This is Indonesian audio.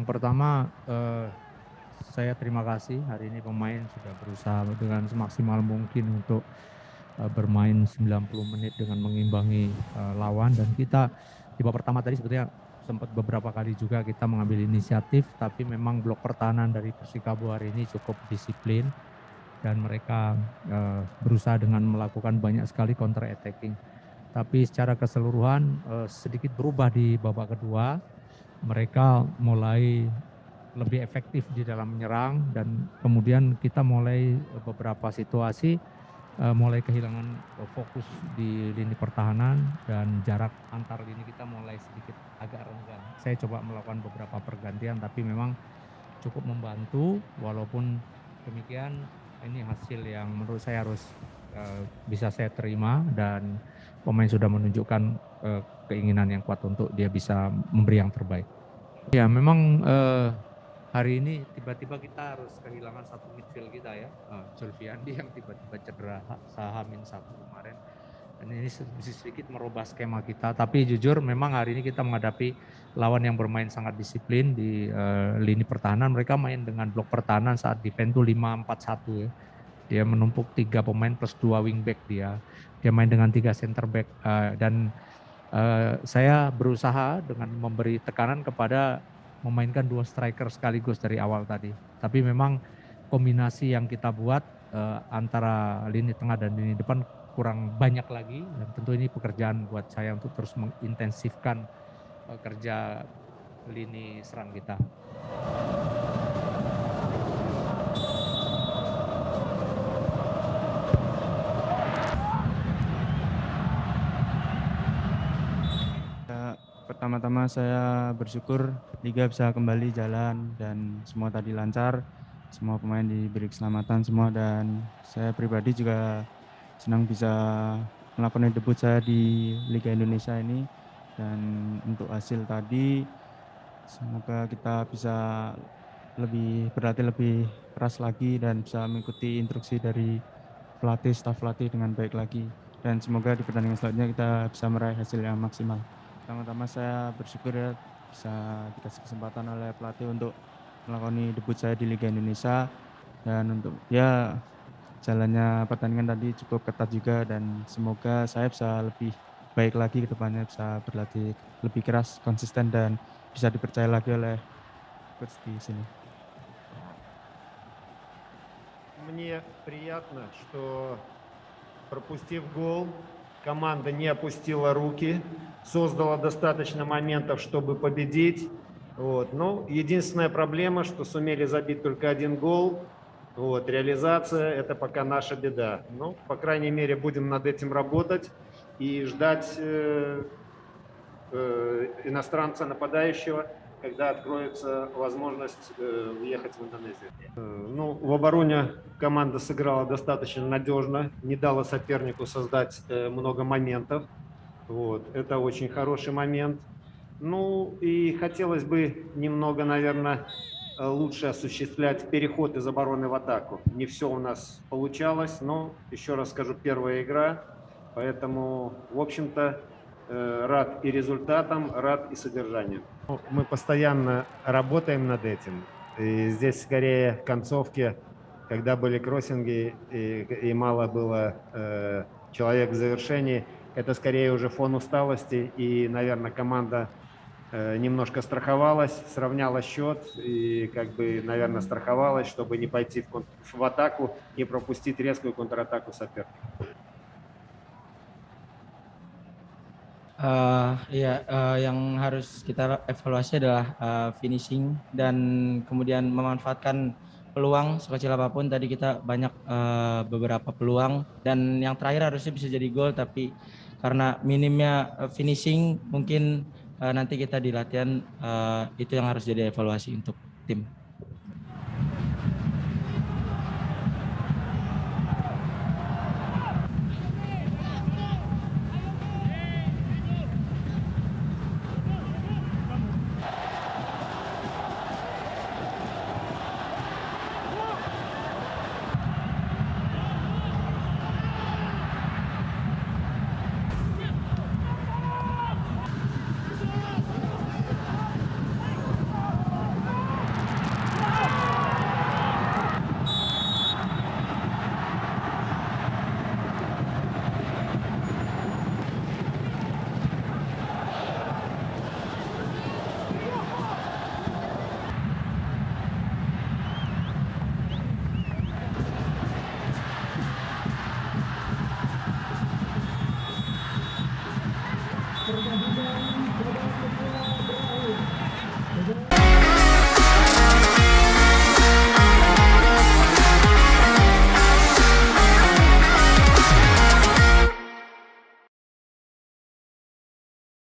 Yang pertama, saya terima kasih hari ini pemain sudah berusaha dengan semaksimal mungkin untuk bermain 90 menit dengan mengimbangi lawan, dan kita di babak pertama tadi sebetulnya sempat beberapa kali juga kita mengambil inisiatif, tapi memang blok pertahanan dari Persikabo hari ini cukup disiplin dan mereka berusaha dengan melakukan banyak sekali counter attacking. Tapi secara keseluruhan sedikit berubah di babak kedua. Mereka mulai lebih efektif di dalam menyerang, dan kemudian kita mulai beberapa situasi mulai kehilangan fokus di lini pertahanan, dan jarak antar lini kita mulai sedikit agak renggang. Saya coba melakukan beberapa pergantian tapi memang cukup membantu. Walaupun demikian, ini hasil yang menurut saya harus bisa saya terima, dan pemain sudah menunjukkan keinginan yang kuat untuk dia bisa memberi yang terbaik. Ya memang hari ini tiba-tiba kita harus kehilangan satu midfield kita ya, Julfiandi yang tiba-tiba cedera H-1 kemarin. Dan ini sedikit merubah skema kita. Tapi jujur memang hari ini kita menghadapi lawan yang bermain sangat disiplin di lini pertahanan. Mereka main dengan blok pertahanan saat defense itu 5-4-1 ya. Dia menumpuk 3 pemain plus 2 wingback dia. Dia main dengan 3 center back dan saya berusaha dengan memberi tekanan kepada memainkan 2 striker sekaligus dari awal tadi. Tapi memang kombinasi yang kita buat antara lini tengah dan lini depan kurang banyak lagi, dan tentu ini pekerjaan buat saya untuk terus mengintensifkan kerja lini serang kita. Pertama-tama saya bersyukur Liga bisa kembali jalan dan semua tadi lancar, semua pemain diberi keselamatan semua, dan saya pribadi juga senang bisa melakukan debut saya di Liga Indonesia ini. Dan untuk hasil tadi, semoga kita bisa berlatih lebih keras lagi dan bisa mengikuti instruksi dari pelatih, staf pelatih dengan baik lagi. Dan semoga di pertandingan selanjutnya kita bisa meraih hasil yang maksimal. Pertama-tama saya bersyukur ya bisa dikasih kesempatan oleh pelatih untuk melakoni debut saya di Liga Indonesia, dan untuk ya jalannya pertandingan tadi cukup ketat juga, dan semoga saya bisa lebih baik lagi ke depannya, bisa berlatih lebih keras, konsisten, dan bisa dipercaya lagi oleh coach di sini. Мне приятно, что, пропустив гол, команда не опустила руки, создала достаточно моментов, чтобы победить. Вот. Но единственная проблема, что сумели забить только 1 гол. Вот. Реализация – это пока наша беда. Ну, по крайней мере, будем над этим работать и ждать иностранца нападающего, когда откроется возможность въехать в Индонезию. Ну, в обороне команда сыграла достаточно надежно, не дала сопернику создать много моментов. Вот. Это очень хороший момент. Ну, и хотелось бы немного, наверное, лучше осуществлять переход из обороны в атаку. Не все у нас получалось, но, еще раз скажу, первая игра, поэтому, в общем-то, рад и результатам, рад и содержанию. Мы постоянно работаем над этим. И здесь скорее в концовке, когда были кроссинги и мало было человек в завершении, это скорее уже фон усталости. И, наверное, команда немножко страховалась, сравняла счет и, наверное, страховалась, чтобы не пойти в атаку, не пропустить резкую контратаку соперника. Yang harus kita evaluasi adalah finishing dan kemudian memanfaatkan peluang sekecil apapun. Tadi kita banyak beberapa peluang, dan yang terakhir harusnya bisa jadi gol, tapi karena minimnya finishing mungkin nanti kita di latihan itu yang harus jadi evaluasi untuk tim.